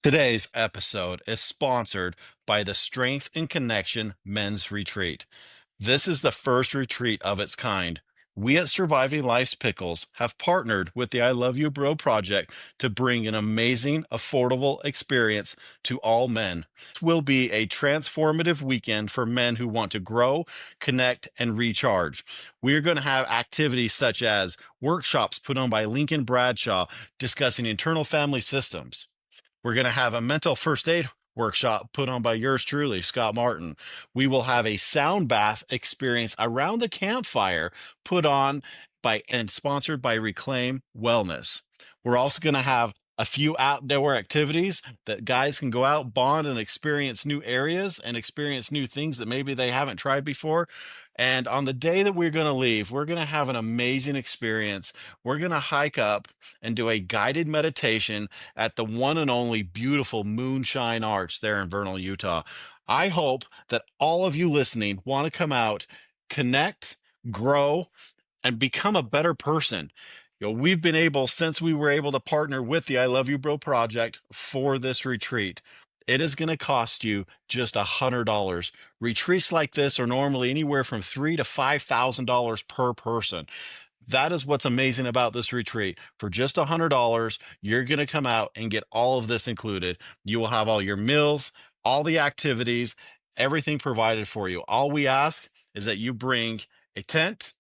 Today's episode is sponsored by the Strength and Connection Men's Retreat. This is the first retreat of its kind. We at Surviving Life's Pickles have partnered with the I Love You Bro project to bring an amazing, affordable experience to all men. It will be a transformative weekend for men who want to grow, connect, and recharge. We're going to have activities such as workshops put on by Lincoln Bradshaw discussing internal family systems. We're going to have a mental first aid workshop put on by yours truly, Scott Martin. We will have a sound bath experience around the campfire put on by and sponsored by Reclaim Wellness. We're also going to have a few outdoor activities that guys can go out, bond, and experience new areas and experience new things that maybe they haven't tried before. And on the day that we're going to leave, we're going to have an amazing experience. We're going to hike up and do a guided meditation at the one and only beautiful Moonshine Arch there in Vernal, Utah. I hope that all of you listening want to come out, connect, grow, and become a better person. We've been able, since we were able to partner with the I Love You Bro project for this retreat, it is going to cost you just $100. Retreats like this are normally anywhere from $3,000 to $5,000 per person. That is what's amazing about this retreat. For just $100, you're going to come out and get all of this included. You will have all your meals, all the activities, everything provided for you. All we ask is that you bring a tent,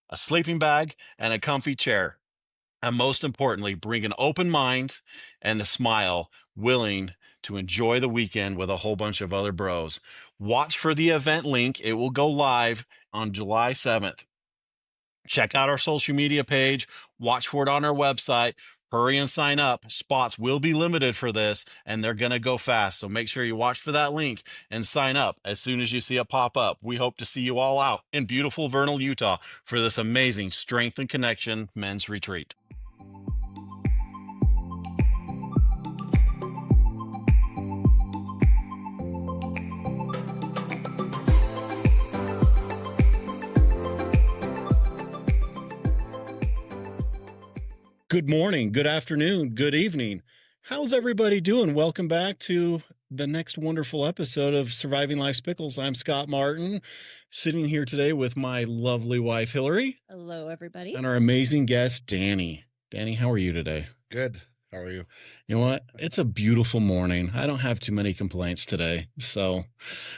a sleeping bag, and a comfy chair. And most importantly, bring an open mind and a smile, willing to enjoy the weekend with a whole bunch of other bros. Watch for the event link. It will go live on July 7th. Check out our social media page, watch for it on our website. Hurry and sign up. Spots will be limited for this, and they're going to go fast. So make sure you watch for that link and sign up as soon as you see it pop up. We hope to see you all out in beautiful Vernal, Utah for this amazing Strength and Connection men's retreat. Good morning, good afternoon, good evening. How's everybody doing? Welcome back to the next wonderful episode of Surviving Life's Pickles. I'm Scott Martin, sitting here today with my lovely wife, Hillary. Hello, everybody. And our amazing guest, Danny. Danny, how are you today? Good. How are you? You know what? It's a beautiful morning. I don't have too many complaints today. So,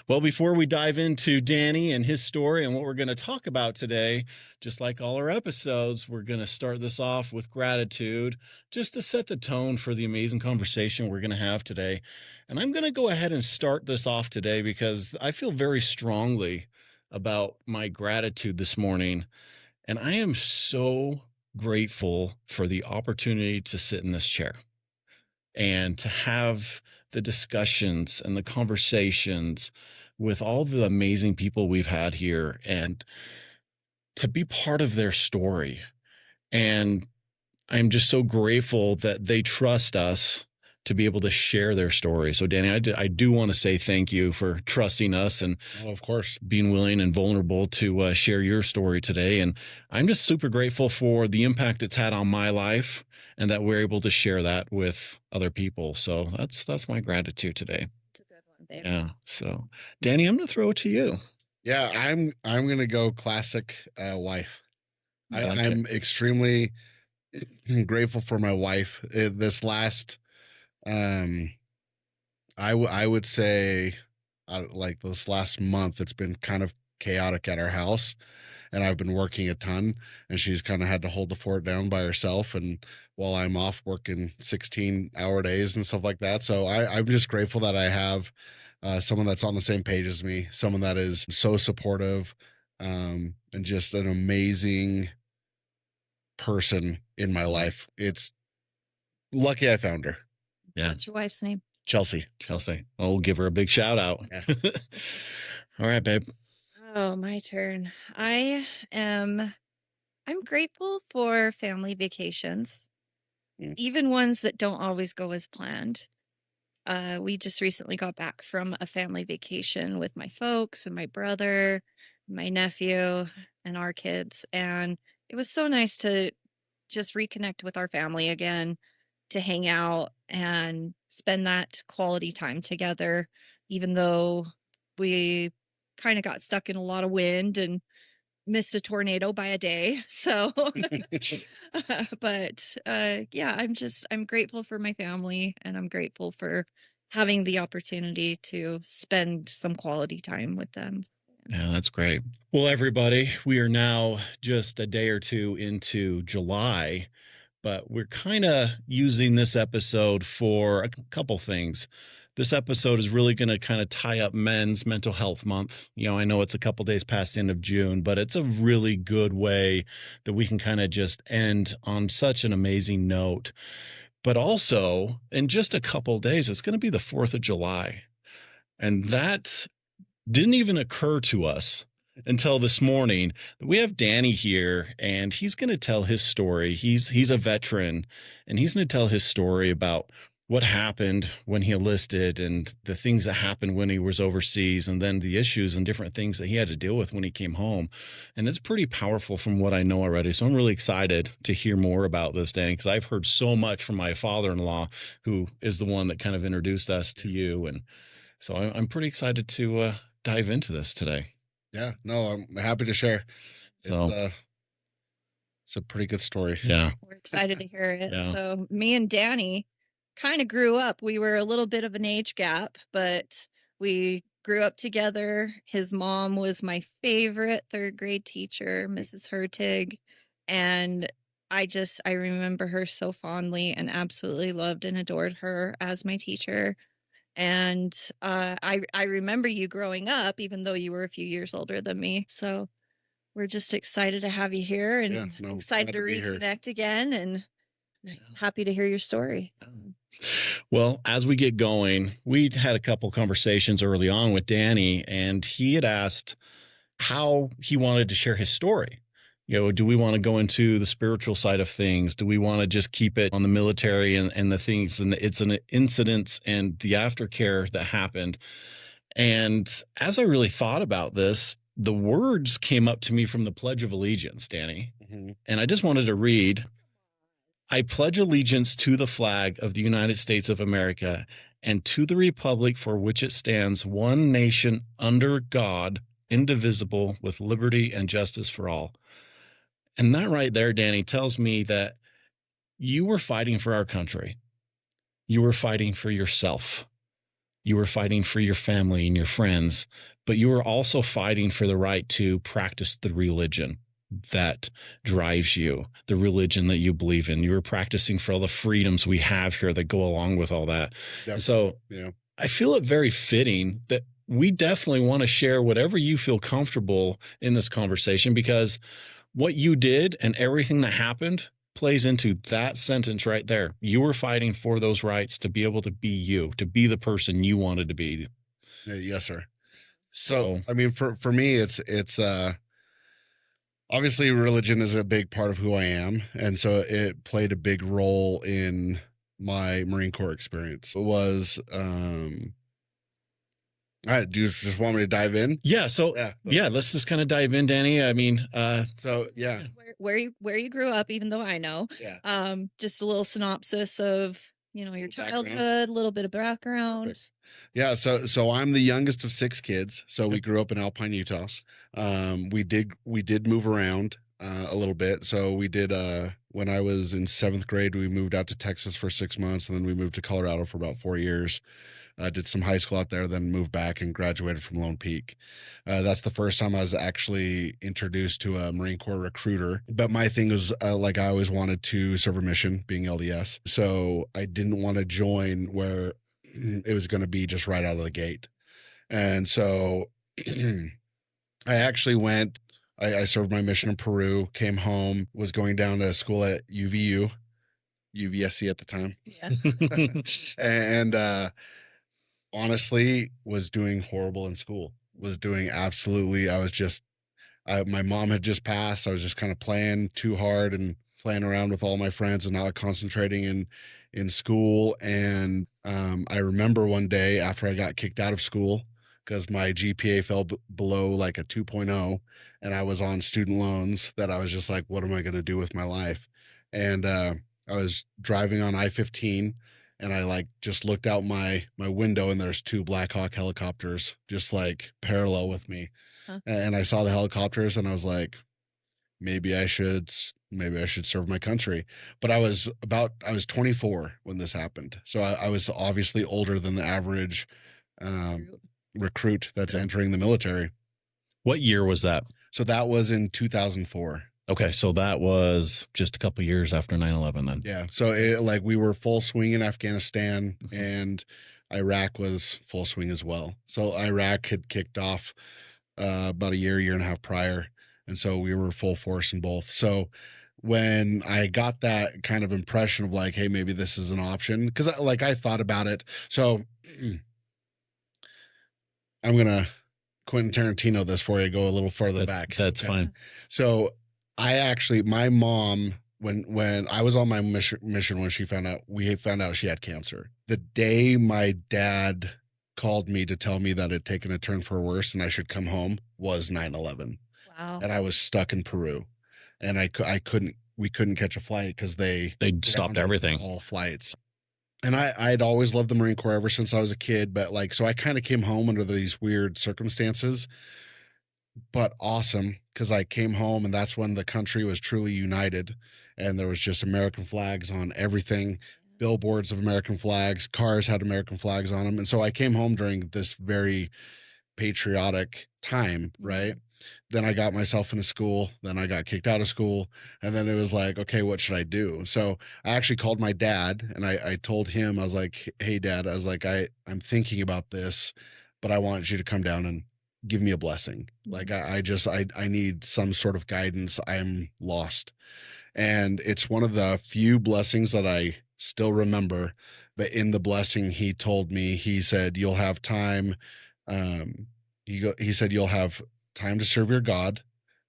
well, before we dive into Danny and his story and what we're going to talk about today, just like all our episodes, we're going to start this off with gratitude just to set the tone for the amazing conversation we're going to have today. And I'm going to go ahead and start this off today because I feel very strongly about my gratitude this morning. And I am so grateful for the opportunity to sit in this chair and to have the discussions and the conversations with all the amazing people we've had here and to be part of their story. And I'm just so grateful that they trust us to be able to share their story. So, Danny, I do want to say thank you for trusting us and, of course, being willing and vulnerable to share your story today. And I'm just super grateful for the impact it's had on my life and that we're able to share that with other people. So that's my gratitude today. It's a good one, babe. Yeah. So, Danny, I'm going to throw it to you. Yeah, I'm going to go classic wife. Okay. I'm extremely grateful for my wife. This last I would say like this last month, it's been kind of chaotic at our house and I've been working a ton and she's kind of had to hold the fort down by herself. And while I'm off working 16-hour days and stuff like that. So I'm just grateful that I have someone that's on the same page as me, someone that is so supportive and just an amazing person in my life. It's lucky I found her. Yeah. What's your wife's name? Chelsea. Oh, we'll give her a big shout out. Yeah. All right, babe. Oh, my turn. I'm grateful for family vacations, even ones that don't always go as planned. We just recently got back from a family vacation with my folks and my brother, my nephew, and our kids. And it was so nice to just reconnect with our family again, to hang out and spend that quality time together, even though we kind of got stuck in a lot of wind and missed a tornado by a day. So, yeah, I'm grateful for my family, and I'm grateful for having the opportunity to spend some quality time with them. Yeah, that's great. Well, everybody, we are now just a day or two into July, but we're kind of using this episode for a couple things. This episode is really going to kind of tie up Men's Mental Health Month. I know it's a couple days past the end of June, but it's a really good way that we can kind of just end on such an amazing note. But also, in just a couple days, it's going to be the 4th of July. And that didn't even occur to us until this morning. We have Danny here, and he's going to tell his story. He's a veteran, and he's going to tell his story about what happened when he enlisted and the things that happened when he was overseas, and then the issues and different things that he had to deal with when he came home. And it's pretty powerful from what I know already. So I'm really excited to hear more about this, Danny, because I've heard so much from my father-in-law, who is the one that kind of introduced us to you. And so I'm pretty excited to dive into this today. Yeah, no, I'm happy to share. So it's a pretty good story. Yeah. We're excited to hear it. Yeah. So me and Danny kind of grew up. We were a little bit of an age gap, but we grew up together. His mom was my favorite third grade teacher, Mrs. Hurtig. And I remember her so fondly and absolutely loved and adored her as my teacher. And I remember you growing up, even though you were a few years older than me. So we're just excited to have you here, and excited to reconnect again, and happy to hear your story. Well, as we get going, we had a couple conversations early on with Danny, and he had asked how he wanted to share his story. Do we want to go into the spiritual side of things? Do we want to just keep it on the military and the things and the incidents and the aftercare that happened? And as I really thought about this, the words came up to me from the Pledge of Allegiance, Danny. Mm-hmm. And I just wanted to read, I pledge allegiance to the flag of the United States of America and to the republic for which it stands, one nation under God, indivisible, with liberty and justice for all. And that right there, Danny, tells me that you were fighting for our country. You were fighting for yourself. You were fighting for your family and your friends, but you were also fighting for the right to practice the religion that drives you, the religion that you believe in. You were practicing for all the freedoms we have here that go along with all that. So I feel it very fitting that we definitely want to share whatever you feel comfortable in this conversation, because what you did and everything that happened plays into that sentence right there. You were fighting for those rights to be able to be you, to be the person you wanted to be. Yes, sir. So, I mean, for me, it's obviously religion is a big part of who I am. And so it played a big role in my Marine Corps experience. It was, all right, do you just want me to dive in? Yeah. So let's just kind of dive in, Danny. I mean, where you grew up, even though I know, just a little synopsis of, your childhood, a little bit of background. Perfect. Yeah. So I'm the youngest of 6 kids. So we grew up in Alpine, Utah. We did move around a little bit. So we did, when I was in 7th grade, we moved out to Texas for 6 months, and then we moved to Colorado for about 4 years. Did some high school out there, then moved back and graduated from Lone Peak. That's the first time I was actually introduced to a Marine Corps recruiter. But my thing was, like, I always wanted to serve a mission, being LDS. So I didn't want to join where it was going to be just right out of the gate. And so I actually went, I served my mission in Peru, came home, was going down to school at UVSC at the time. Yeah. And, honestly, was doing horrible in school, was doing absolutely, my mom had just passed. I was just kind of playing too hard and playing around with all my friends and not concentrating in school. And I remember one day after I got kicked out of school because my GPA fell below like a 2.0 and I was on student loans, that I was just like, what am I going to do with my life? And I was driving on I-15, and I like just looked out my window, and there's two Black Hawk helicopters just like parallel with me. Huh. And I saw the helicopters, and I was like, maybe I should serve my country. But I was 24 when this happened. So I was obviously older than the average um, recruit that's entering the military. What year was that? So that was in 2004. Okay, so that was just a couple years after 9/11 then. Yeah. So like we were full swing in Afghanistan, and Iraq was full swing as well. So Iraq had kicked off about a year and a half prior. And so we were full force in both. So when I got that kind of impression of like, hey, maybe this is an option, because I thought about it. So I'm going to Quentin Tarantino this for you, go a little further back. That's fine. So my mom, when I was on my mission when we found out she had cancer, the day my dad called me to tell me that it had taken a turn for worse and I should come home was 9/11. Wow. And I was stuck in Peru, and we couldn't catch a flight because they stopped everything, all flights. And I'd always loved the Marine Corps ever since I was a kid, but like, so I kind of came home under these weird circumstances, but awesome, because I came home and that's when the country was truly united, and there was just American flags on everything, billboards of American flags, cars had American flags on them. And so I came home during this very patriotic time, right? Then I got myself into school, then I got kicked out of school, and then it was like, okay, what should I do? So I actually called my dad, and I told him, I was like, hey dad, I was like, I'm thinking about this, but I want you to come down and give me a blessing. Like I need some sort of guidance. I'm lost. And it's one of the few blessings that I still remember. But in the blessing, he told me, he said, you'll have time. He said, you'll have time to serve your God,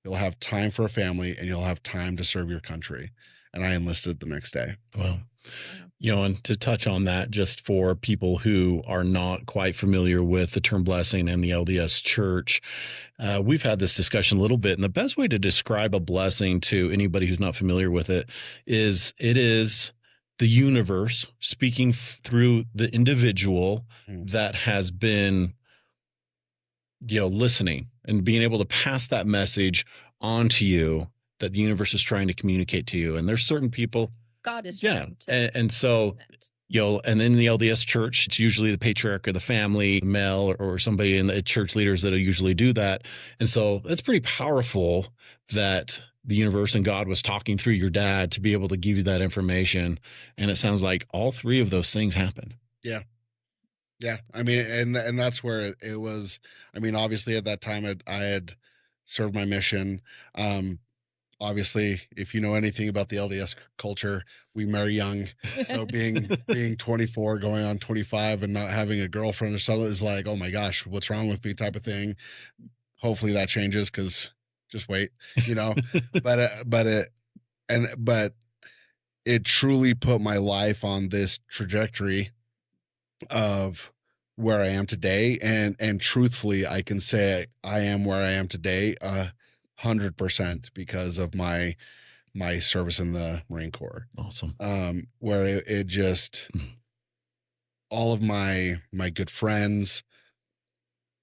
you'll have time for a family, and you'll have time to serve your country. And I enlisted the next day. Well, and to touch on that, just for people who are not quite familiar with the term blessing and the LDS church, we've had this discussion a little bit. And the best way to describe a blessing to anybody who's not familiar with it is the universe speaking through the individual that has been listening and being able to pass that message on to you that the universe is trying to communicate to you. And there's certain people God is trying to. And so, and then in the LDS church, it's usually the patriarch of the family, male, or somebody in the church leaders that usually do that. And so it's pretty powerful that the universe and God was talking through your dad to be able to give you that information. And it sounds like all three of those things happened. Yeah. Yeah. I mean, and that's where it was. I mean, obviously at that time I had served my mission. Obviously, if you know anything about the LDS culture, we marry young. So being 24, going on 25, and not having a girlfriend or something is like, oh my gosh, what's wrong with me type of thing. Hopefully that changes, because just wait, but it truly put my life on this trajectory of where I am today. And truthfully, I can say I am where I am today 100% because of my service in the Marine Corps. Awesome. Where it just, all of my good friends,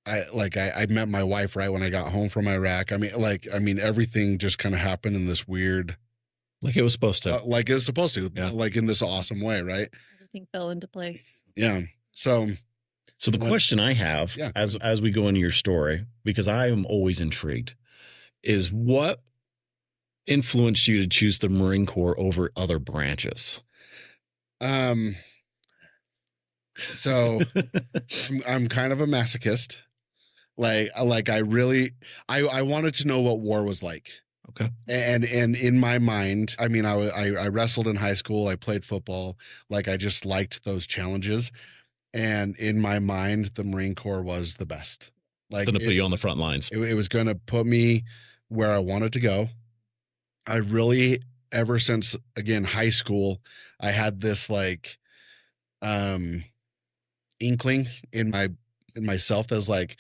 I met my wife right when I got home from Iraq. I mean, everything just kind of happened in this weird, like it was supposed to, like in this awesome way, right? Everything fell into place. Yeah. So the question I have, as we go into your story, because I am always intrigued, is what influenced you to choose the Marine Corps over other branches? So I'm kind of a masochist. Like I wanted to know what war was like. Okay. And in my mind, I mean, I wrestled in high school. I played football. Like, I just liked those challenges. And in my mind, the Marine Corps was the best. Like, it's going to put you on the front lines. It was going to put me where I wanted to go. I really, ever since, again, high school, I had this like inkling in myself that was like,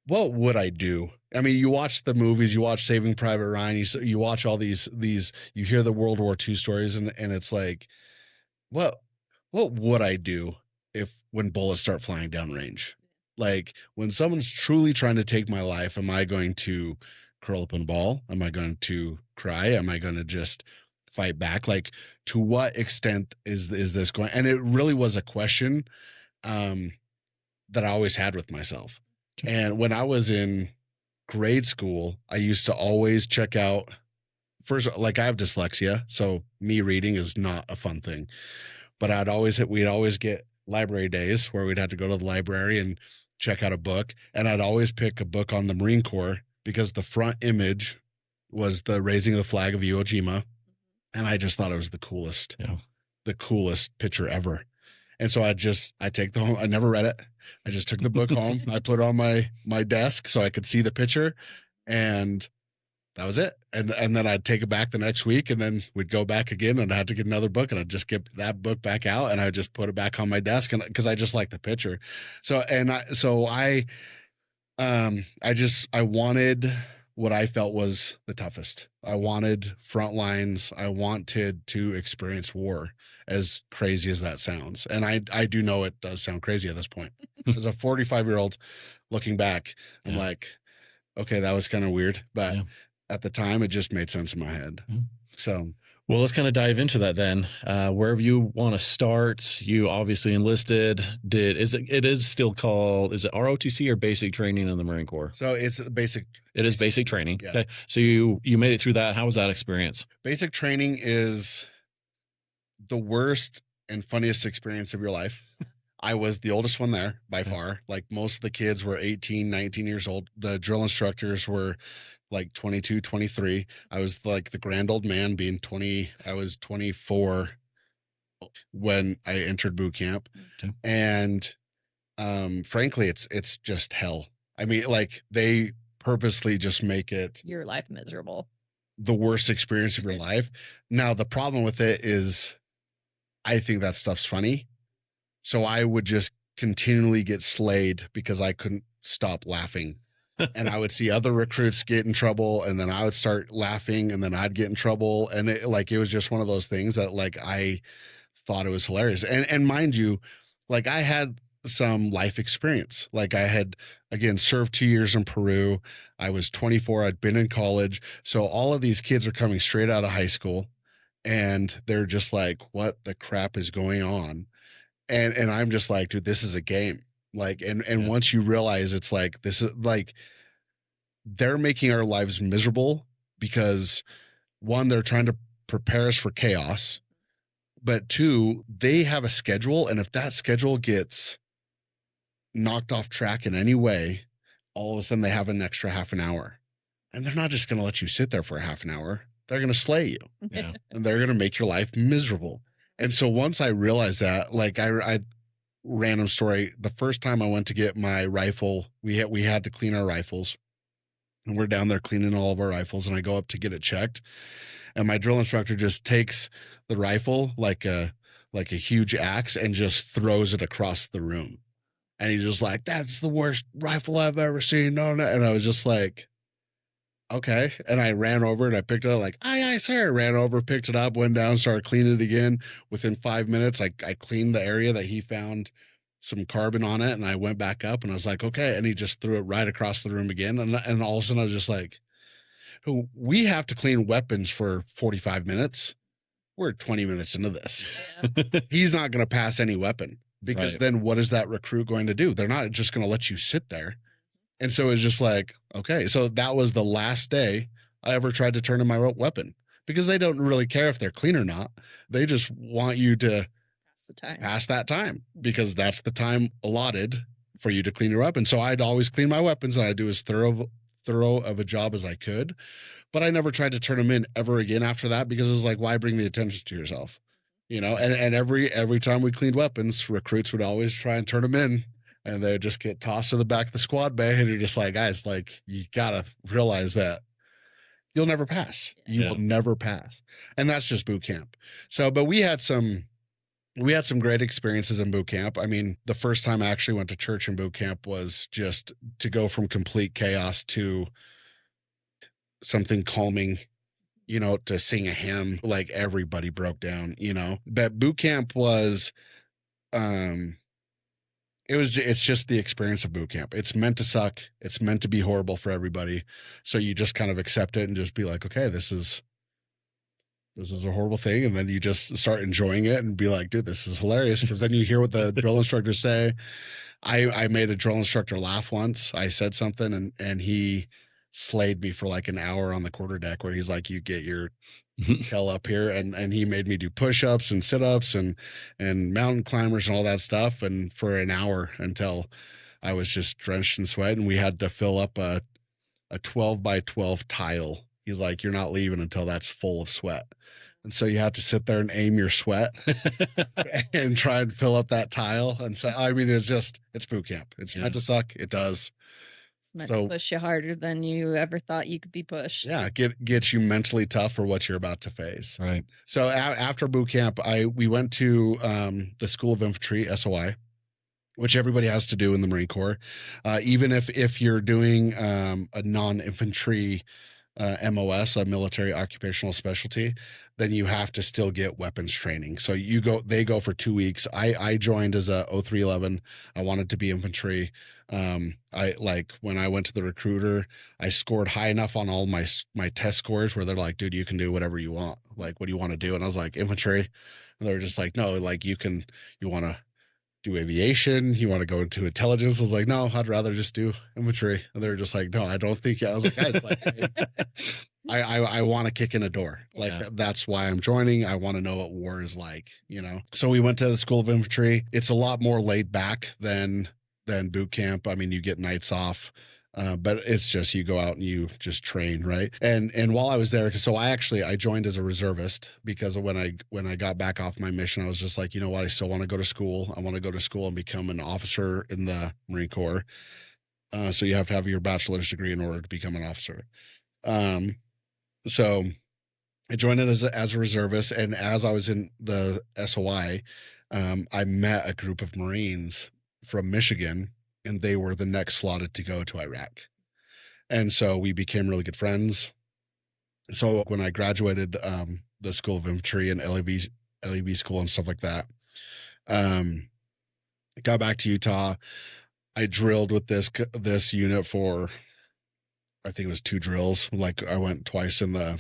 what would I do? I mean, you watch the movies, you watch Saving Private Ryan, you watch all these, you hear the World War II stories, and it's like, what, what would I do if when bullets start flying downrange? Like when someone's truly trying to take my life, am I going to curl up in a ball? Am I going to cry? Am I going to just fight back? Like, to what extent is this going? And it really was a question um, that I always had with myself. And when I was in grade school, I used to always check out first, like I have dyslexia, so me reading is not a fun thing. But we'd always get library days where we'd have to go to the library and check out a book. And I'd always pick a book on the Marine Corps because the front image was the raising of the flag of Iwo Jima. And I just thought it was the coolest picture ever. And so I take the home. I never read it. I just took the book home. I put it on my desk so I could see the picture, and that was it. And then I'd take it back the next week, and then we'd go back again, and I had to get another book, and I'd just get that book back out, and I'd just put it back on my desk, and because I just like the picture. I wanted what I felt was the toughest. I wanted front lines. I wanted to experience war, as crazy as that sounds. And I do know it does sound crazy at this point. As a 45-year-old looking back, I'm like, okay, that was kind of weird. But at the time, it just made sense in my head. So, well, let's kind of dive into that then. Wherever you want to start, you obviously enlisted. It is still called, is it ROTC or basic training in the Marine Corps? So it's basic. It is basic training. Yeah. Okay. So you made it through that. How was that experience? Basic training is the worst and funniest experience of your life. I was the oldest one there by far. Like most of the kids were 18, 19 years old. The drill instructors were like 22, 23. I was like the grand old man being 20. I was 24 when I entered boot camp. Okay. And frankly, it's just hell. I mean, like they purposely just make it your life miserable. The worst experience of your life. Now, the problem with it is I think that stuff's funny. So I would just continually get slayed because I couldn't stop laughing. And I would see other recruits get in trouble, and then I would start laughing, and then I'd get in trouble. And it was just one of those things that like I thought it was hilarious. And mind you, like I had some life experience. Like I had, again, served 2 years in Peru. I was 24. I'd been in college. So all of these kids are coming straight out of high school, and they're just like, what the crap is going on? And I'm just like, dude, this is a game. Like, and once you realize it's like, this is like, they're making our lives miserable because one, they're trying to prepare us for chaos, but two, they have a schedule. And if that schedule gets knocked off track in any way, all of a sudden they have an extra half an hour, and they're not just going to let you sit there for a half an hour. They're going to slay you, and they're going to make your life miserable. And so once I realized that, like I random story, the first time I went to get my rifle, we had to clean our rifles, and we're down there cleaning all of our rifles, and I go up to get it checked, and my drill instructor just takes the rifle like a huge axe and just throws it across the room. And he's just like, that's the worst rifle I've ever seen. No. And I was just like, okay. And I ran over and I picked it up like, aye, sir. I ran over, picked it up, went down, started cleaning it again. Within 5 minutes, I cleaned the area that he found some carbon on it, and I went back up and I was like, okay. And he just threw it right across the room again. And all of a sudden I was just like, we have to clean weapons for 45 minutes. We're 20 minutes into this. Yeah. He's not going to pass any weapon, because then what is that recruit going to do? They're not just going to let you sit there. And so it's just like, okay. So that was the last day I ever tried to turn in my weapon, because they don't really care if they're clean or not. They just want you to pass that time, because that's the time allotted for you to clean your weapon. So I'd always clean my weapons, and I'd do as thorough of a job as I could. But I never tried to turn them in ever again after that, because it was like, why bring the attention to yourself? You know, and every time we cleaned weapons, recruits would always try and turn them in, and they'd just get tossed to the back of the squad bay. And you're just like, guys, like, you got to realize that you'll never pass. You will never pass. And that's just boot camp. So, but we had some We had some great experiences in boot camp. I mean, the first time I actually went to church in boot camp was just to go from complete chaos to something calming, to sing a hymn. Like everybody broke down. But boot camp was, um, it's just the experience of boot camp. It's meant to suck. It's meant to be horrible for everybody. So you just kind of accept it and just be like, okay, this is a horrible thing. And then you just start enjoying it and be like, dude, this is hilarious. Because then you hear what the drill instructors say. I made a drill instructor laugh once. I said something and he slayed me for like an hour on the quarter deck, where he's like, you get your tail up here. And he made me do push-ups and sit-ups and mountain climbers and all that stuff. And for an hour, until I was just drenched in sweat, and we had to fill up a 12 by 12 tile. He's like, you're not leaving until that's full of sweat. And so you have to sit there and aim your sweat and try and fill up that tile. And so, I mean, it's boot camp. It's meant to suck. It does. It's meant to push you harder than you ever thought you could be pushed. Yeah, get you mentally tough for what you're about to face. Right. So after boot camp, we went to the School of Infantry, SOI, which everybody has to do in the Marine Corps. Even if you're doing a non-infantry MOS, a military occupational specialty, then you have to still get weapons training. So they go for 2 weeks. I joined as a 0311. I wanted to be infantry. I like when I went to the recruiter, I scored high enough on all my test scores where they're like, dude, you can do whatever you want. Like, what do you want to do? And I was like, infantry. And they were just like, no, like you want to do aviation, you want to go into intelligence. I was like, no, I'd rather just do infantry. And they were just like, no, I don't think. I was like, guys, like, I want to kick in a door. Like that's why I'm joining. I want to know what war is like, So we went to the School of Infantry. It's a lot more laid back than boot camp. I mean, you get nights off. But it's just you go out and you just train, right? And while I was there, so I joined as a reservist, because when I got back off my mission, I was just like, you know what, I still want to go to school. I want to go to school and become an officer in the Marine Corps. So you have to have your bachelor's degree in order to become an officer. So I joined it as a reservist, and as I was in the SOI, I met a group of Marines from Michigan, and they were the next slotted to go to Iraq. And so we became really good friends. So when I graduated the School of Infantry and LEV school and stuff like that, I got back to Utah. I drilled with this unit for, I think it was 2 drills. Like I went twice in a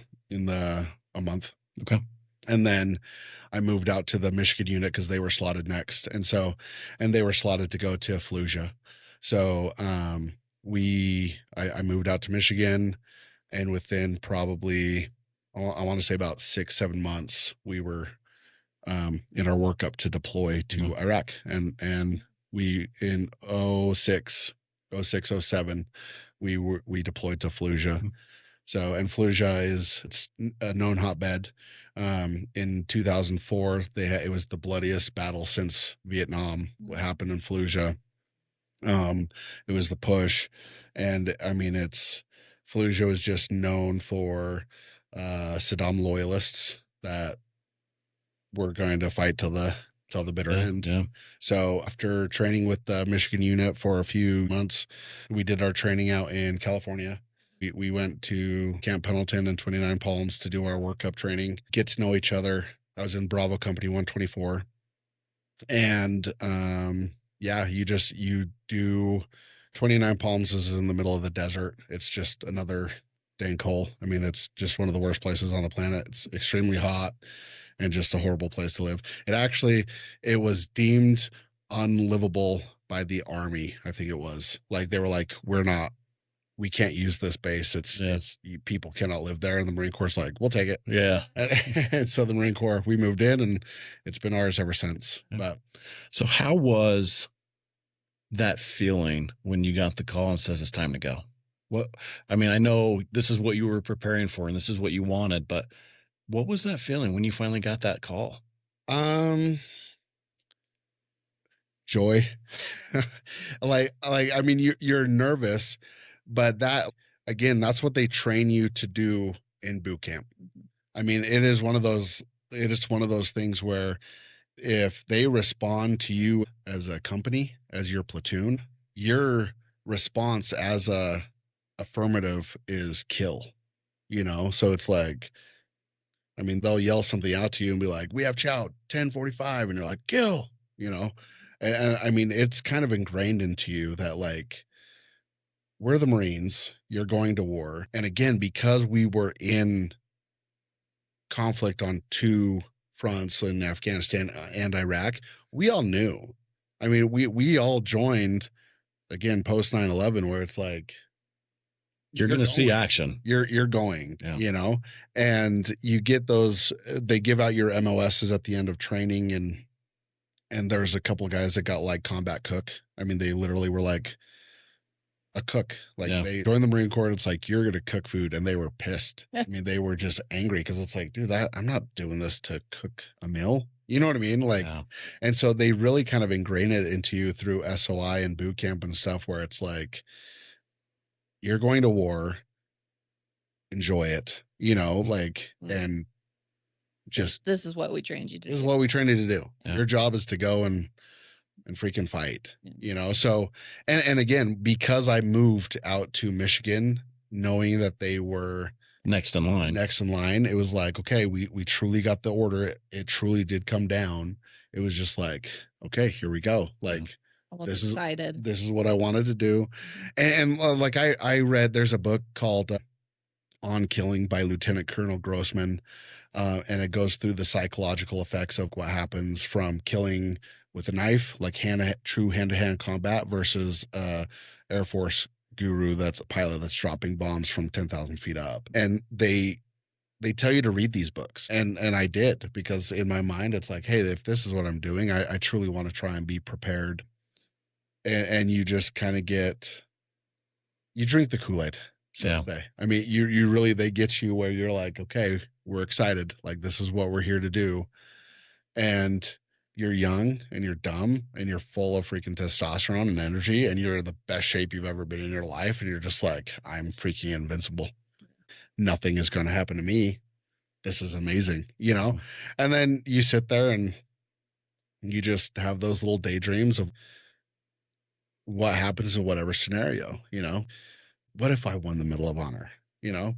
month. Okay. And then I moved out to the Michigan unit because they were slotted next. And they were slotted to go to Fallujah. So I moved out to Michigan, and within probably, I want to say about 6-7 months, we were in our workup to deploy to Iraq. And we, in 06, 07, we deployed to Fallujah. So, and Fallujah it's a known hotbed. In 2004, it was the bloodiest battle since Vietnam. What happened in Fallujah? It was the push, and I mean, Fallujah was just known for Saddam loyalists that were going to fight till the bitter end. Yeah. So after training with the Michigan unit for a few months, we did our training out in California. We went to Camp Pendleton and 29 Palms to do our workup training, get to know each other. I was in Bravo Company 124, and yeah, you do 29 Palms is in the middle of the desert. It's just another dang hole. I mean, it's just one of the worst places on the planet. It's extremely hot and just a horrible place to live. It was deemed unlivable by the Army. I think it was like, they were like, we can't use this base. It's people cannot live there. And the Marine Corps like, we'll take it. Yeah. And so the Marine Corps, we moved in, and it's been ours ever since. But so how was that feeling when you got the call and says it's time to go? I mean, I know this is what you were preparing for and this is what you wanted, but what was that feeling when you finally got that call? Joy. I mean, you're nervous, but that's what they train you to do in boot camp. I mean, it is one of those things where if they respond to you as a company, as your platoon, your response as a affirmative is kill, So it's like, I mean, they'll yell something out to you and be like, "We have chow 10:45," and you're like, "Kill," And I mean, it's kind of ingrained into you that like we're the Marines, you're going to war, and again, because we were in conflict on two fronts in Afghanistan and Iraq, we all knew. I mean, we all joined again post 9/11, where it's like You're going to see action. You're going, Yeah. and you get those. They give out your MOSs at the end of training, and there's a couple of guys that got like combat cook. I mean, they literally were like a cook. Like they joined the Marine Corps. It's like, you're going to cook food. And they were pissed. I mean, they were just angry because it's like, dude, I'm not doing this to cook a meal. You know what I mean? Like, and so they really kind of ingrain it into you through SOI and boot camp and stuff, where it's like, you're going to war, enjoy it, like, and just, this is what we trained you to do. This is what we trained you to do. Yeah. Your job is to go and freaking fight, So, and again, because I moved out to Michigan, knowing that they were next in line, it was like, okay, we truly got the order. It truly did come down. It was just like, okay, here we go. Like, this is what I wanted to do. And like I read, there's a book called On Killing by Lieutenant Colonel Grossman. And it goes through the psychological effects of what happens from killing with a knife, like true hand-to-hand combat, versus Air Force guru that's a pilot that's dropping bombs from 10,000 feet up. And they tell you to read these books. And I did, because in my mind, it's like, hey, if this is what I'm doing, I truly want to try and be prepared. And you just kind of you drink the Kool-Aid. So to say. I mean, you really, they get you where you're like, okay, we're excited. Like, this is what we're here to do. And you're young and you're dumb and you're full of freaking testosterone and energy, and you're in the best shape you've ever been in your life. And you're just like, I'm freaking invincible. Nothing is going to happen to me. This is amazing, And then you sit there and you just have those little daydreams of what happens in whatever scenario, What if I won the Medal of Honor?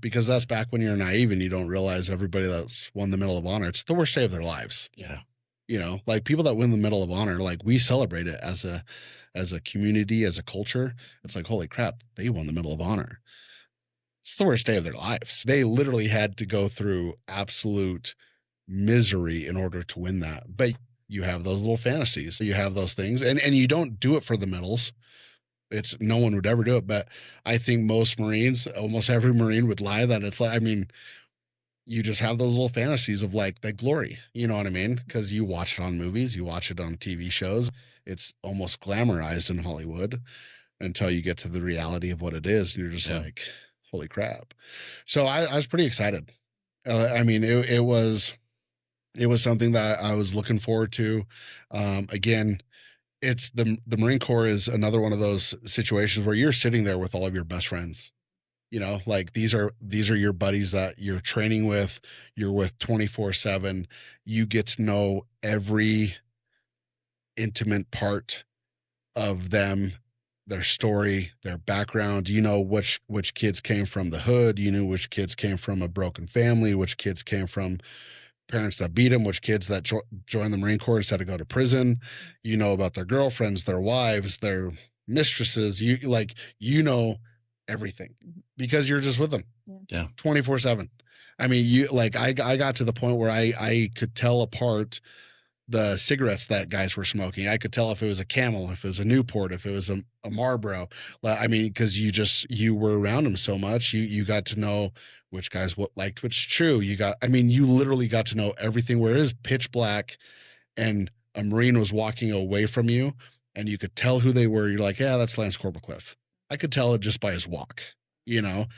Because that's back when you're naive and you don't realize everybody that's won the Medal of Honor, it's the worst day of their lives. Yeah. Like people that win the Medal of Honor, like we celebrate it as a community, as a culture. It's like, holy crap, they won the Medal of Honor. It's the worst day of their lives. They literally had to go through absolute misery in order to win that. But you have those little fantasies. You have those things, and you don't do it for the medals. It's no one would ever do it. But I think most Marines, almost every Marine would lie that it's like, I mean, you just have those little fantasies of like that glory, you know what I mean? Because you watch it on movies, you watch it on TV shows. It's almost glamorized in Hollywood until you get to the reality of what it is. And you're just like, holy crap. So I was pretty excited. I mean, it was something that I was looking forward to. Again, it's the Marine Corps is another one of those situations where you're sitting there with all of your best friends. Like these are your buddies that you're training with, you're with 24/7. You get to know every intimate part of them, their story, their background. You know which kids came from the hood. You knew which kids came from a broken family, which kids came from parents that beat them, which kids that joined the Marine Corps instead of go to prison. You know about their girlfriends, their wives, their mistresses. You know everything because you're just with them. Yeah. 24/7. I mean, I got to the point where I could tell apart the cigarettes that guys were smoking. I could tell if it was a Camel, if it was a Newport, if it was a Marlboro. I mean, because you were around them so much, you got to know which guys liked which chew. You literally got to know everything. Where it is pitch black and a Marine was walking away from you and you could tell who they were. You're like, yeah, that's Lance Corporal Cliff. I could tell it just by his walk,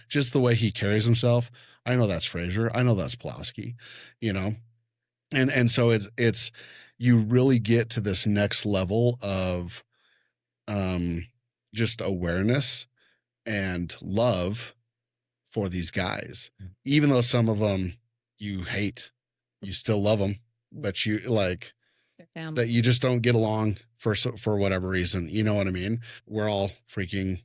just the way he carries himself. I know that's Fraser. I know that's Pulaski, and so it's you really get to this next level of just awareness and love for these guys. Even though some of them you hate, you still love them, but you like family. that you just don't get along for whatever reason. You know what I mean? We're all freaking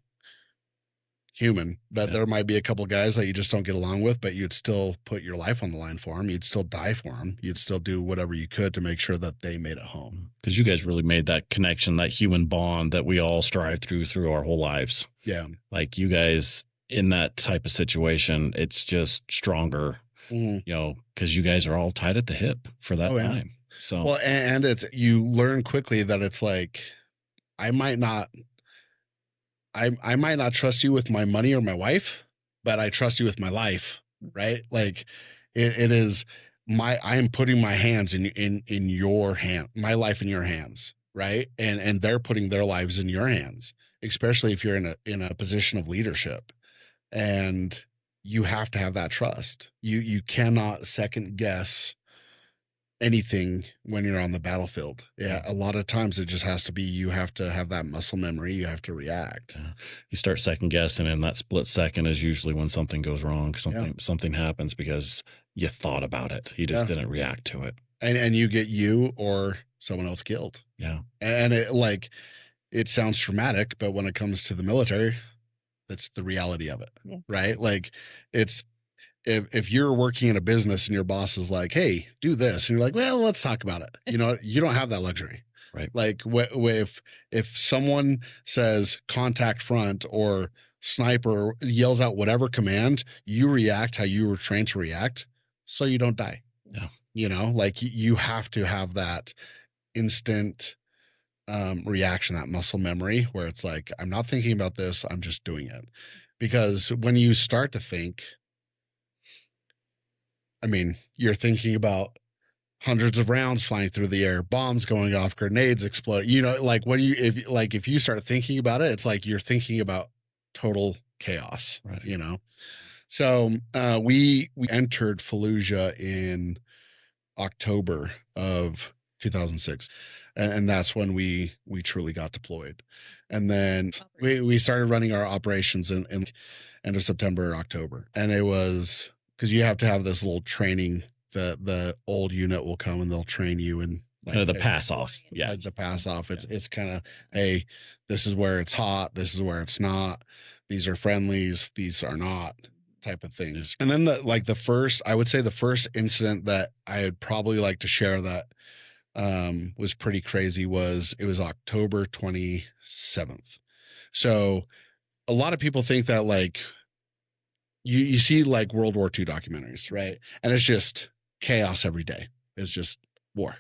human, but Yeah. there might be a couple guys that you just don't get along with, but you'd still put your life on the line for them. You'd still die for them. You'd still do whatever you could to make sure that they made it home. Because you guys really made that connection, that human bond that we all strive through our whole lives. Yeah. Like you guys in that type of situation, it's just stronger, Mhm. you know, because you guys are all tied at the hip for that Oh, yeah. time. So, Well, and it's, you learn quickly that it's like, I might not, I might not trust you with my money or my wife, but I trust you with my life, right? Like it is I am putting my hands in your hand, my life in your hands, right? And they're putting their lives in your hands, especially if you're in a position of leadership. And you have to have that trust. You cannot second guess anything when you're on the battlefield. Yeah, a lot of times it just has to be, you have to have that muscle memory. You have to react. you start second guessing, and that split second is usually when something goes wrong. Something happens because you thought about it. You just didn't react to it. And you get you or someone else killed. Yeah. And it sounds traumatic, but when it comes to the military, that's the reality of it. Yeah. Right? Like it's, if you're working in a business and your boss is like, "Hey, do this," and you're like, "Well, let's talk about it." You know, you don't have that luxury. Right. Like if someone says contact front or sniper, yells out whatever command, you react how you were trained to react, so you don't die. Yeah. You know, like you have to have that instant reaction, that muscle memory, where it's like, I'm not thinking about this, I'm just doing it. Because when you start to think, I mean, you're thinking about hundreds of rounds flying through the air, bombs going off, grenades explode. You know, like when you, if you start thinking about it, it's like you're thinking about total chaos, Right. you know? So we entered Fallujah in October of 2006. And that's when we truly got deployed. And then we started running our operations in end of September, October. And it was, because you have to have this little training. The old unit will come and they'll train you and Kind of the pass off. Yeah. Like the pass off. It's kind of, hey, this is where it's hot, this is where it's not. These are friendlies, these are not, type of things. And then the first, I would say the first incident that I would probably like to share that was pretty crazy was, it was October 27th. So a lot of people think that like you see like World War II documentaries, right? And it's just chaos every day. It's just war.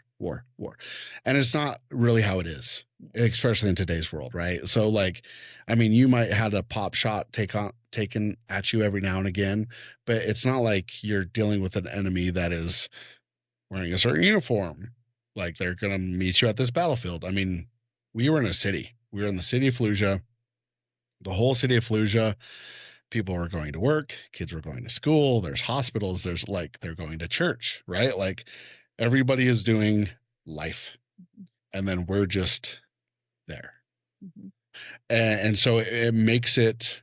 And it's not really how it is, especially in today's world, right? So like, I mean, you might have a pop shot taken at you every now and again, but it's not like you're dealing with an enemy that is wearing a certain uniform. Like they're going to meet you at this battlefield. I mean, we were in a city. We were in the city of Fallujah, the whole city of Fallujah. People were going to work, kids were going to school, there's hospitals, there's like, they're going to church, right? Like everybody is doing life. And then we're just there. Mm-hmm. And so it makes it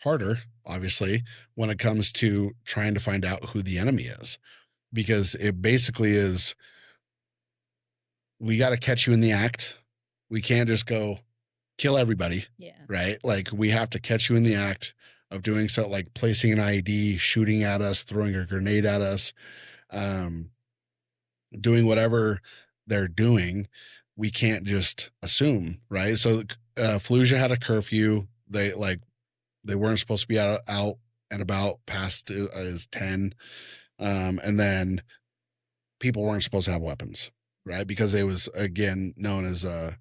harder, obviously, when it comes to trying to find out who the enemy is, because it basically is, we got to catch you in the act. We can't just go kill everybody. Yeah. Right. Like we have to catch you in the act of doing so, like placing an IED, shooting at us, throwing a grenade at us, doing whatever they're doing. We can't just assume, right? So Fallujah had a curfew. They weren't supposed to be out and about past as 10. And then people weren't supposed to have weapons, right? Because it was, again, known as a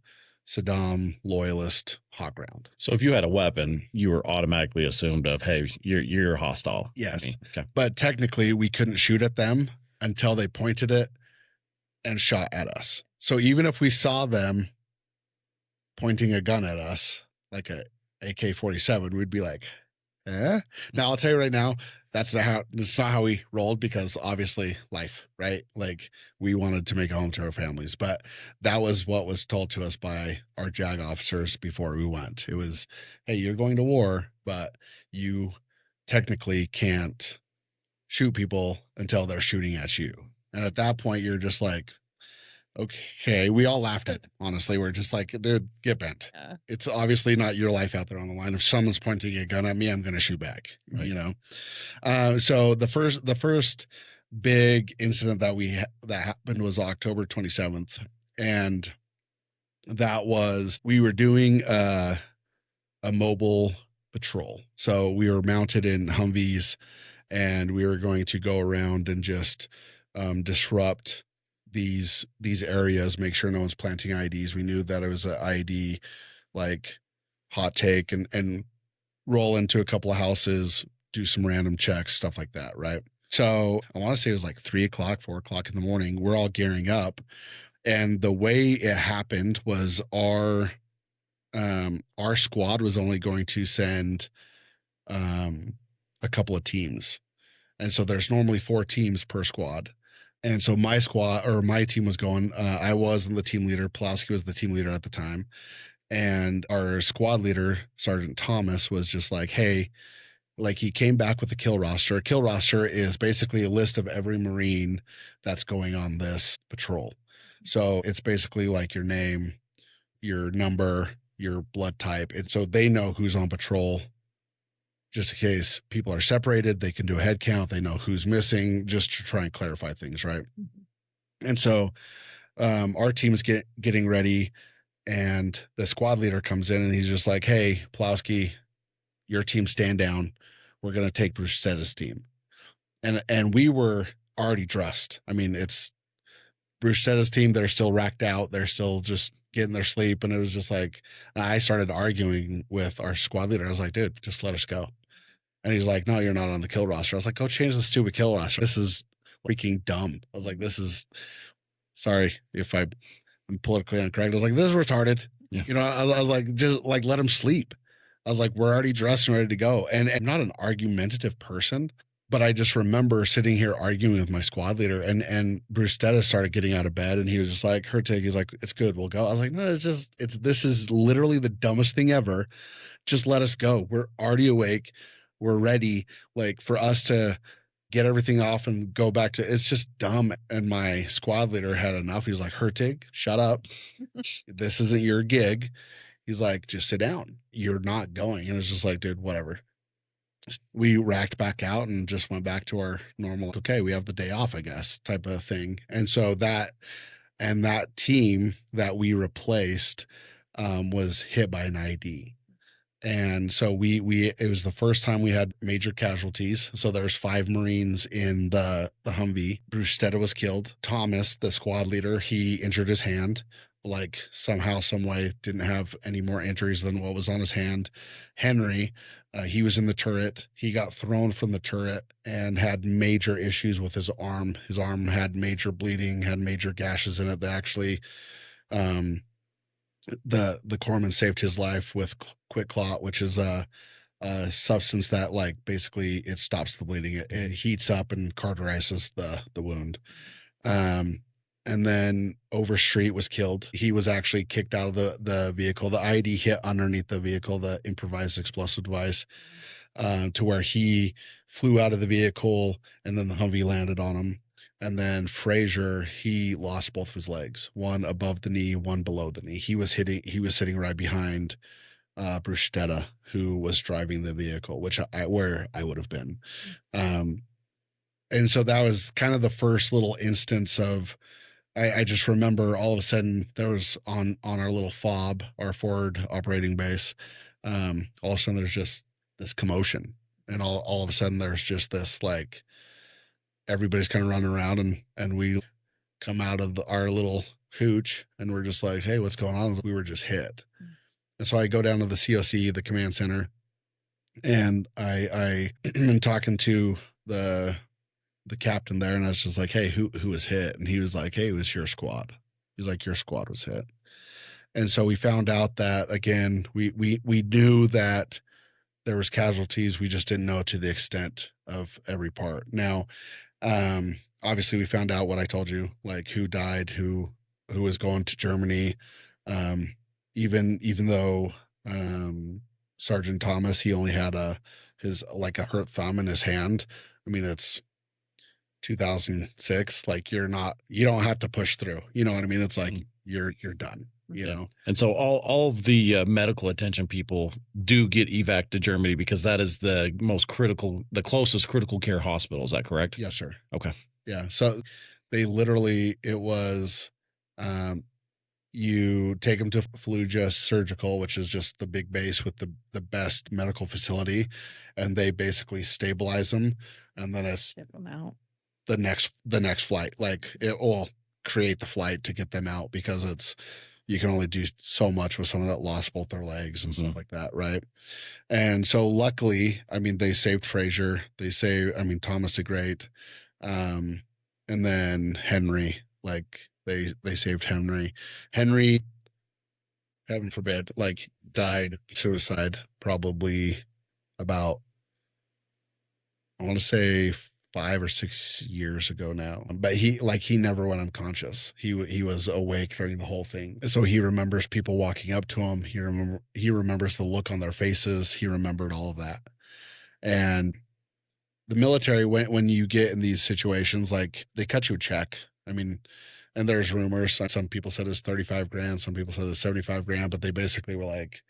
Saddam loyalist hot ground. So if you had a weapon, you were automatically assumed of, hey, you're hostile. Yes. Okay. But technically we couldn't shoot at them until they pointed it and shot at us. So even if we saw them pointing a gun at us, like a AK-47, we'd be like, eh? Now I'll tell you right now, that's not how we rolled, because obviously life, right? Like we wanted to make a home to our families, but that was what was told to us by our JAG officers before we went. It was, hey, you're going to war, but you technically can't shoot people until they're shooting at you. And at that point, you're just like, Okay, we all laughed at it. Honestly, we're just like, dude, get bent. Yeah. It's obviously not your life out there on the line. If someone's pointing a gun at me, I'm going to shoot back. Right. You know. So the first big incident that happened was October 27th, and that was we were doing a mobile patrol. So we were mounted in Humvees, and we were going to go around and just disrupt these areas, make sure no one's planting IEDs. We knew that it was an IED like hot take, and roll into a couple of houses, do some random checks, stuff like that, right? So I want to say it was like 3 o'clock, 4 o'clock in the morning. We're all gearing up, and the way it happened was our squad was only going to send a couple of teams, and so there's normally 4 teams per squad. And so my squad or my team was going. I wasn't the team leader. Pulaski was the team leader at the time, and our squad leader, Sergeant Thomas, was just like, "Hey." Like he came back with a kill roster. A kill roster is basically a list of every Marine that's going on this patrol. So it's basically like your name, your number, your blood type. So they know who's on patrol. Just in case people are separated, they can do a head count. They know who's missing, just to try and clarify things, right? And so our team is getting ready, and the squad leader comes in, and he's just like, "Hey, Plowski, your team stand down. We're going to take Brucetta's team." And we were already dressed. I mean, it's Brucetta's team. They're still racked out. They're still just getting their sleep. And it was just like, I started arguing with our squad leader. I was like, "Dude, just let us go." And he's like, "No, you're not on the kill roster." I was like, "Go change the stupid kill roster. This is freaking dumb." I was like, "This is," sorry if I'm politically incorrect. I was like, "This is retarded." Yeah. You know, I was like, just like, let him sleep. I was like, "We're already dressed and ready to go." And I'm not an argumentative person, but I just remember sitting here arguing with my squad leader, and Bruce Stetta started getting out of bed, and he was just like, "Hurtig," he's like, "It's good, we'll go." I was like, "No, this is literally the dumbest thing ever. Just let us go. We're already awake. We're ready. Like for us to get everything off and go back to, it's just dumb." And my squad leader had enough. He was like, "Hurtig, shut up. This isn't your gig." He's like, "Just sit down. You're not going." And it's just like, dude, whatever. We racked back out and just went back to our normal, okay, we have the day off, I guess, type of thing. And so that team that we replaced was hit by an ID. And so it was the first time we had major casualties. So there's 5 Marines in the Humvee. Bruce Stetta was killed. Thomas, the squad leader, he injured his hand, like somehow, some way, didn't have any more injuries than what was on his hand. Henry, he was in the turret. He got thrown from the turret and had major issues with his arm. His arm had major bleeding, had major gashes in it that actually, the corpsman saved his life with quick clot, which is a substance that like basically it stops the bleeding. It heats up and cauterizes the wound. And then Overstreet was killed. He was actually kicked out of the vehicle. The IED hit underneath the vehicle, the improvised explosive device, to where he flew out of the vehicle, and then the Humvee landed on him. And then Frazier, he lost both of his legs, one above the knee, one below the knee. He was sitting right behind Bruce Stetta, who was driving the vehicle, where I would have been. And so that was kind of the first little instance of, I just remember all of a sudden there was on our little FOB, our forward operating base, all of a sudden there's just this commotion, and all of a sudden there's just this like, everybody's kind of running around, and we come out of our little hooch, and we're just like, "Hey, what's going on?" We were just hit. And so I go down to the COC, the command center, and I am talking to the captain there, and I was just like, "Hey, who was hit?" And he was like, "Hey, it was your squad." He's like, "Your squad was hit." And so we found out that, again, we knew that there was casualties. We just didn't know to the extent of every part. Now, obviously we found out what I told you, like who died, who was going to Germany. Even though Sergeant Thomas, he only had his like a hurt thumb in his hand. I mean, it's 2006. Like you don't have to push through. You know what I mean? It's like you're done. You know. And so all of the medical attention people do get evac to Germany because that is the closest critical care hospital. Is that correct? Yes, sir. Okay. Yeah. So they literally, it was, you take them to Fallujah Surgical, which is just the big base with the best medical facility, and they basically stabilize them, and then it's Ship them out. the next flight. Like it will create the flight to get them out because you can only do so much with someone that lost both their legs and stuff like that, right? And so luckily, I mean, they saved Frazier. Thomas did great. And then Henry, like they saved Henry. Henry, heaven forbid, like died suicide probably about, I want to say 5 or 6 years ago now. But he never went unconscious. He was awake during the whole thing. So he remembers people walking up to him. He remembers the look on their faces. He remembered all of that. And the military, when you get in these situations, like they cut you a check. I mean, and there's rumors. Some people said it was 35 grand. Some people said it was 75 grand, but they basically were like,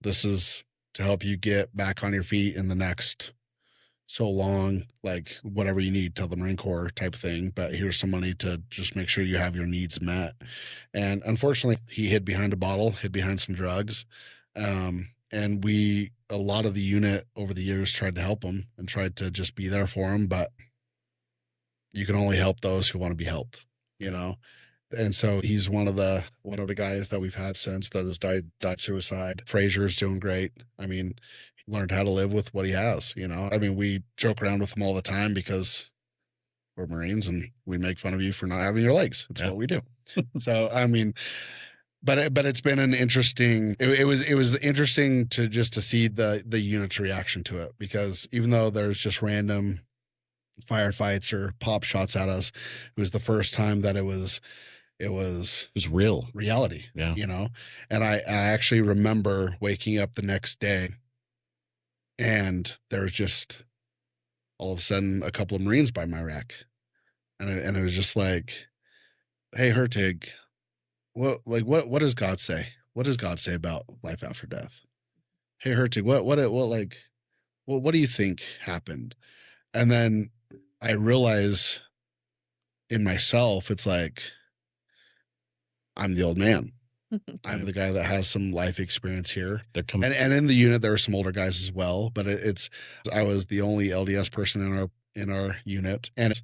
this is to help you get back on your feet in the next so long, like whatever you need, tell the Marine Corps type of thing. But here's some money to just make sure you have your needs met. And unfortunately, he hid behind a bottle, hid behind some drugs. And a lot of the unit over the years tried to help him and tried to just be there for him. But you can only help those who want to be helped, you know? And so he's one of the guys that we've had since that has died suicide. Frazier's doing great. I mean, he learned how to live with what he has, you know. I mean, we joke around with him all the time because we're Marines and we make fun of you for not having your legs. It's what we do. So, I mean, but it's been an interesting, it was interesting to see the unit's reaction to it, because even though there's just random firefights or pop shots at us, it was the first time that it was real reality, you know? And I actually remember waking up the next day and there was just all of a sudden a couple of Marines by my rack. And it was just like, hey, Hurtig, what does God say? What does God say about life after death? Hey, Hurtig, what do you think happened? And then I realize in myself, it's like, I'm the old man. I'm the guy that has some life experience here. And in the unit, there were some older guys as well, but I was the only LDS person in our unit. And it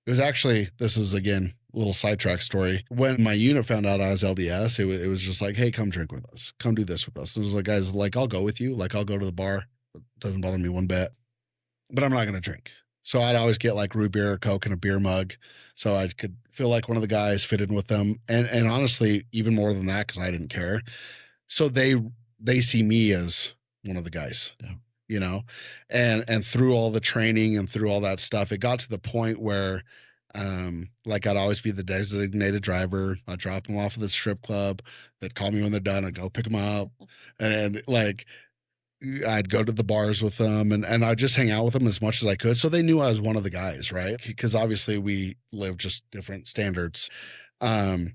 was actually, this is again, a little sidetrack story. When my unit found out I was LDS, it was just like, hey, come drink with us. Come do this with us. It was like, guys, like, I'll go with you. Like, I'll go to the bar. It doesn't bother me one bit, but I'm not going to drink. So I'd always get like root beer or Coke in a beer mug, so I could feel like one of the guys, fit in with them. And honestly, even more than that, because I didn't care. So they see me as one of the guys, you know, and through all the training and through all that stuff, it got to the point where, like I'd always be the designated driver. I'd drop them off at the strip club. They'd call me when they're done. I'd go pick them up, and like, I'd go to the bars with them and I'd just hang out with them as much as I could. So they knew I was one of the guys, right? Because obviously we live just different standards. And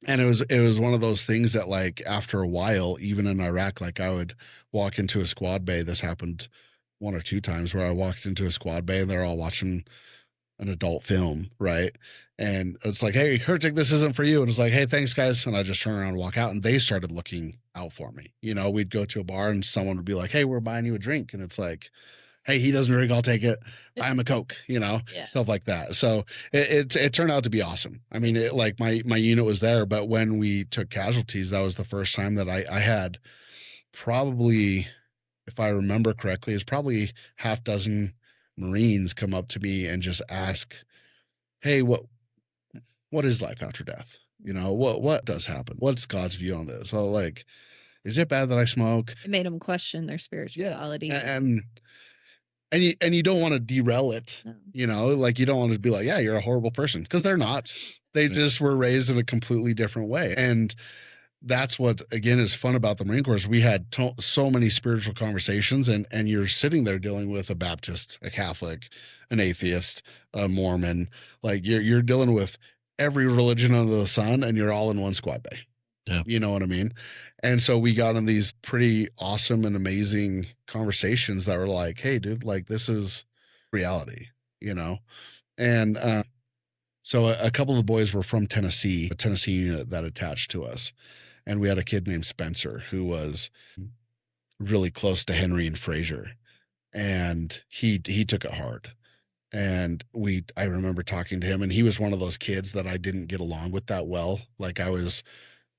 it was one of those things that, like, after a while, even in Iraq, like I would walk into a squad bay. This happened 1 or 2 times where I walked into a squad bay and they're all watching an adult film, right? And it's like, hey, Hurtig, this isn't for you. And it's like, hey, thanks, guys. And I just turn around and walk out. And they started looking out for me. You know, we'd go to a bar and someone would be like, hey, we're buying you a drink. And it's like, hey, he doesn't drink, I'll take it. Buy him a Coke, you know, stuff like that. So it turned out to be awesome. I mean, like my unit was there, but when we took casualties, that was the first time that I had probably, if I remember correctly, is probably half dozen Marines come up to me and just ask, hey, what is life after death? You know, what does happen? What's God's view on this? Well, like, is it bad that I smoke? It made them question their spirituality. Yeah. And you don't want to derail it, you know, like you don't want to be like, yeah, you're a horrible person, because they're not. They just were raised in a completely different way. And that's what again is fun about the Marine Corps. Is we had so many spiritual conversations, and you're sitting there dealing with a Baptist, a Catholic, an atheist, a Mormon. Like you're dealing with every religion under the sun, and you're all in one squad bay. Yeah. You know what I mean? And so we got in these pretty awesome and amazing conversations that were like, hey, dude, like this is reality, you know? And so a couple of the boys were from Tennessee, a Tennessee unit that attached to us. And we had a kid named Spencer who was really close to Henry and Fraser. And he took it hard. And I remember talking to him, and he was one of those kids that I didn't get along with that well. Like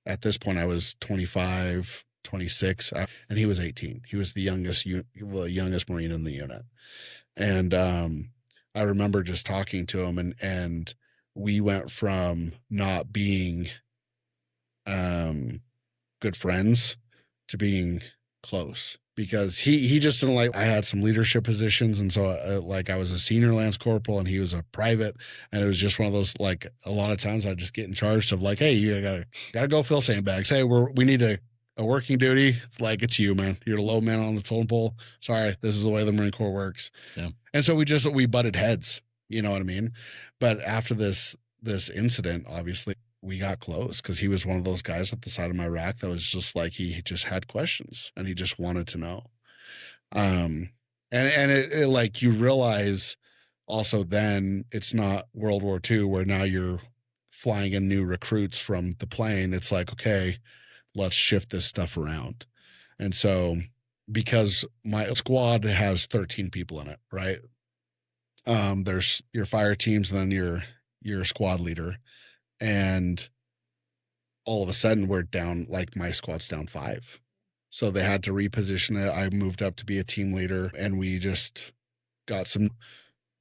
at this point, I was 25, 26, and he was 18. He was the youngest Marine in the unit. And I remember just talking to him, and we went from not being good friends to being close, because he just didn't like. I had some leadership positions, and so like I was a senior lance corporal and he was a private, and it was just one of those, like, a lot of times I'd just get in charge of like, hey, you gotta go fill sandbags. Hey, we need a working duty. It's like, it's you, man. You're the low man on the totem pole. Sorry, this is the way the Marine Corps works. Yeah. And so we butted heads. You know what I mean? But after this incident, obviously we got close, because he was one of those guys at the side of my rack that was just like, he just had questions and he just wanted to know. And it like, you realize also then it's not World War II where now you're flying in new recruits from the plane. It's like, okay, let's shift this stuff around. And so, because my squad has 13 people in it, right? There's your fire teams, and then your squad leader. And all of a sudden we're down, like my squad's down 5. So they had to reposition it. I moved up to be a team leader, and we just got some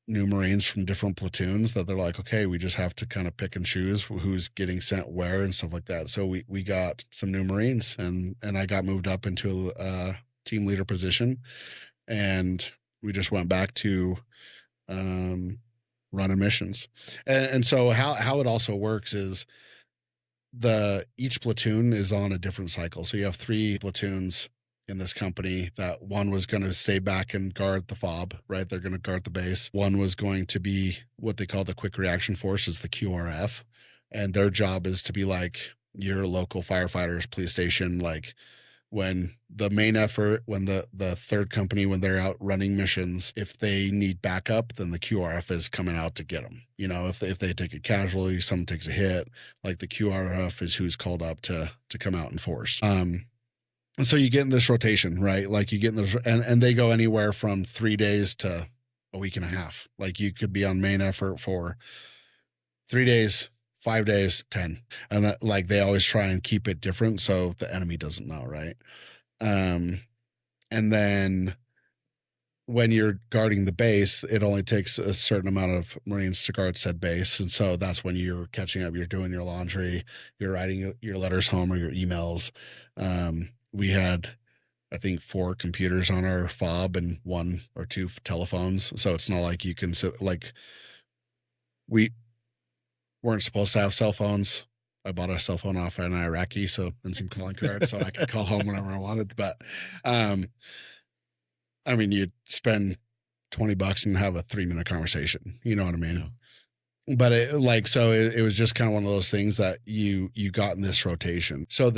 new Marines from different platoons that they're like, okay, we just have to kind of pick and choose who's getting sent where and stuff like that. So we got some new Marines, and I got moved up into a team leader position, and we just went back to running missions. And so how it also works is each platoon is on a different cycle. So you have 3 platoons in this company. That one was going to stay back and guard the FOB, right? They're going to guard the base. One was going to be what they call the quick reaction force, is the QRF. And their job is to be like your local firefighters, police station, like when the main effort, when the third company, when they're out running missions, if they need backup, then the QRF is coming out to get them. You know, if they take a casualty, someone takes a hit, like the QRF is who's called up to come out and force. And so you get in this rotation, right? Like you get in this, and they go anywhere from 3 days to a week and a half. Like you could be on main effort for 3 days, 5 days, 10. And that, like, they always try and keep it different so the enemy doesn't know, right? And then when you're guarding the base, it only takes a certain amount of Marines to guard said base. And so that's when you're catching up, you're doing your laundry, you're writing your letters home or your emails. We had, I think, 4 computers on our FOB and 1 or 2 telephones. So it's not like you can sit, like, we weren't supposed to have cell phones. I bought a cell phone off an Iraqi, and some calling cards, so I could call home whenever I wanted. But, I mean, you'd spend $20 and have a 3-minute conversation. You know what I mean? Yeah. But it was just kind of one of those things that you got in this rotation. So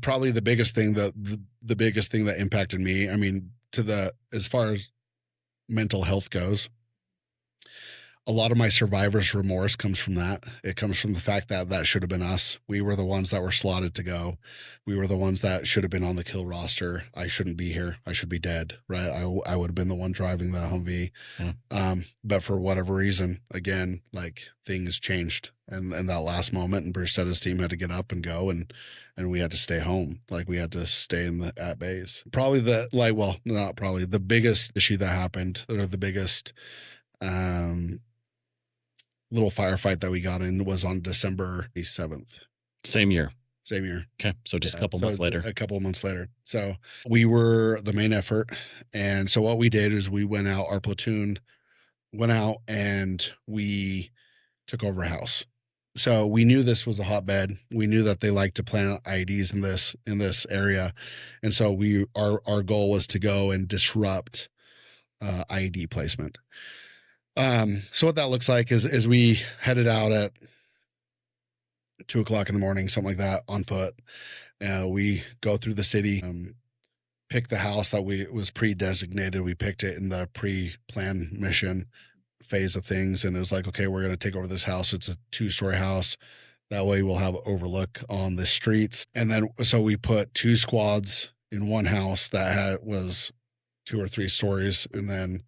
probably the biggest thing the biggest thing that impacted me, I mean, as far as mental health goes, a lot of my survivor's remorse comes from that. It comes from the fact that should have been us. We were the ones that were slotted to go. We were the ones that should have been on the kill roster. I shouldn't be here. I should be dead, right? I would have been the one driving the Humvee. Yeah. But for whatever reason, again, like, things changed. And that last moment, and Brucetta's team had to get up and go, and we had to stay home. Like, we had to stay at base. Probably not probably, the biggest issue that happened, or the biggest little firefight that we got in, was on December 7th. Same year. Okay. So just a couple months later. A couple months later. So we were the main effort. And so what we did is we went out, our platoon went out, and we took over a house. So we knew this was a hotbed. We knew that they like to plant IEDs in this area, and so our goal was to go and disrupt IED placement. So what that looks like is we headed out at 2 o'clock in the morning, something like that, on foot. We go through the city, pick the house that was pre-designated. We picked it in the pre-planned mission phase of things, and it was like, okay, we're going to take over this house. It's a 2-story house. That way we'll have overlook on the streets. And then so we put 2 squads in one house that was 2 or 3 stories, and then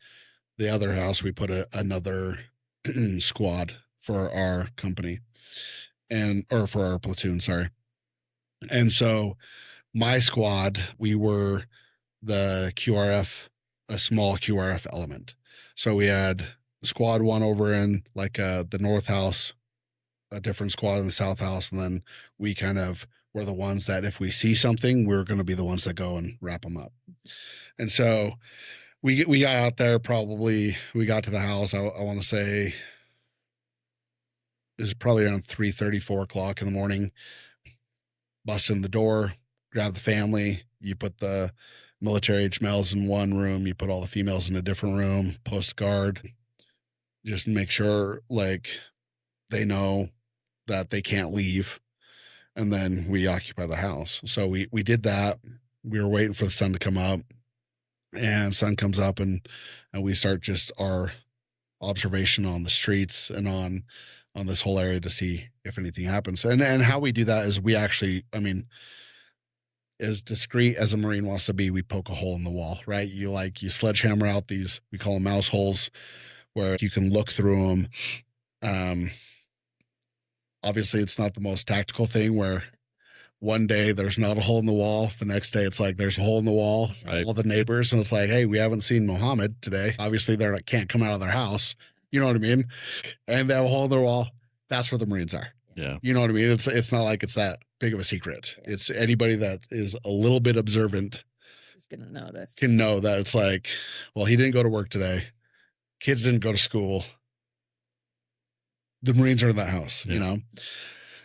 the other house we put another squad for our company, or for our platoon, sorry. And so my squad, we were the QRF, a small QRF element. So we had squad 1 over in like the north house, a different squad in the south house, and then we kind of were the ones that if we see something, we're going to be the ones that go and wrap them up. And so we got out there, we got to the house, I want to say it was probably around 3:30, 4 o'clock in the morning. Bust in the door, grab the family. You put the military age males in one room, you put all the females in a different room, post guard, just make sure like they know that they can't leave. And then we occupy the house. So we did that. We were waiting for the sun to come up, and sun comes up, and we start just our observation on the streets and on this whole area to see if anything happens. And how we do that is we actually, I mean, as discreet as a Marine wants to be, we poke a hole in the wall, right? You sledgehammer out these, we call them mouse holes, where you can look through them. Obviously it's not the most tactical thing, where one day there's not a hole in the wall. The next day it's like there's a hole in the wall. Right. All the neighbors, and it's like, hey, we haven't seen Mohammed today. Obviously they can't come out of their house. You know what I mean? And they have a hole in their wall. That's where the Marines are. Yeah. You know what I mean? It's not like it's that big of a secret. It's anybody that is a little bit observant is going to notice. Can know that it's like, well, he didn't go to work today. Kids didn't go to school. The Marines are in that house, you know?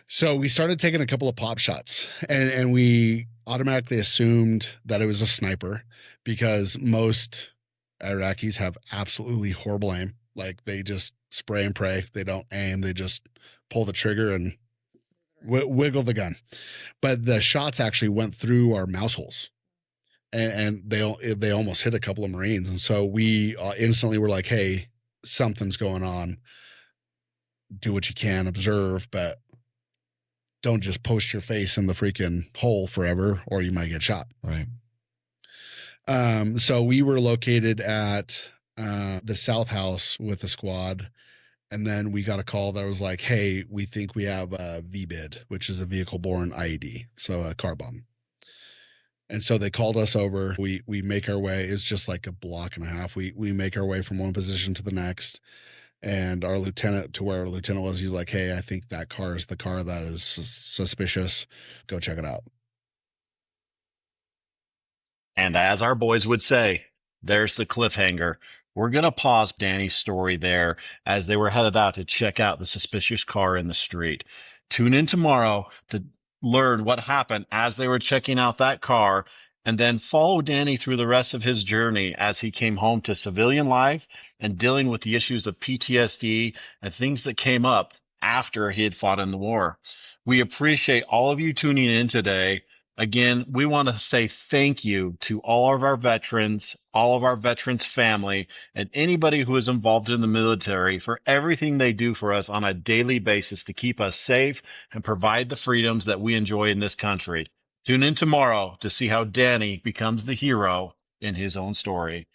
So we started taking a couple of pop shots, and we automatically assumed that it was a sniper, because most Iraqis have absolutely horrible aim. Like they just spray and pray. They don't aim. They just pull the trigger and wiggle the gun. But the shots actually went through our mouse holes, and they almost hit a couple of Marines. And so we instantly were like, hey, something's going on. Do what you can, observe, but don't just post your face in the freaking hole forever, or you might get shot. Right. So we were located at the South House with the squad, and then we got a call that was like, hey, we think we have a VBID, which is a vehicle-borne IED, so a car bomb. And so they called us over. We make our way. It's just like a block and a half. We make our way from one position to the next. And our lieutenant, to where our lieutenant was, he's like, hey, I think that car is the car that is suspicious. Go check it out. And as our boys would say, there's the cliffhanger. We're going to pause Danny's story there as they were headed out to check out the suspicious car in the street. Tune in tomorrow to learn what happened as they were checking out that car, and then follow Danny through the rest of his journey as he came home to civilian life and dealing with the issues of PTSD and things that came up after he had fought in the war. We appreciate all of you tuning in today. Again, we want to say thank you to all of our veterans, all of our veterans' family, and anybody who is involved in the military for everything they do for us on a daily basis to keep us safe and provide the freedoms that we enjoy in this country. Tune in tomorrow to see how Danny becomes the hero in his own story.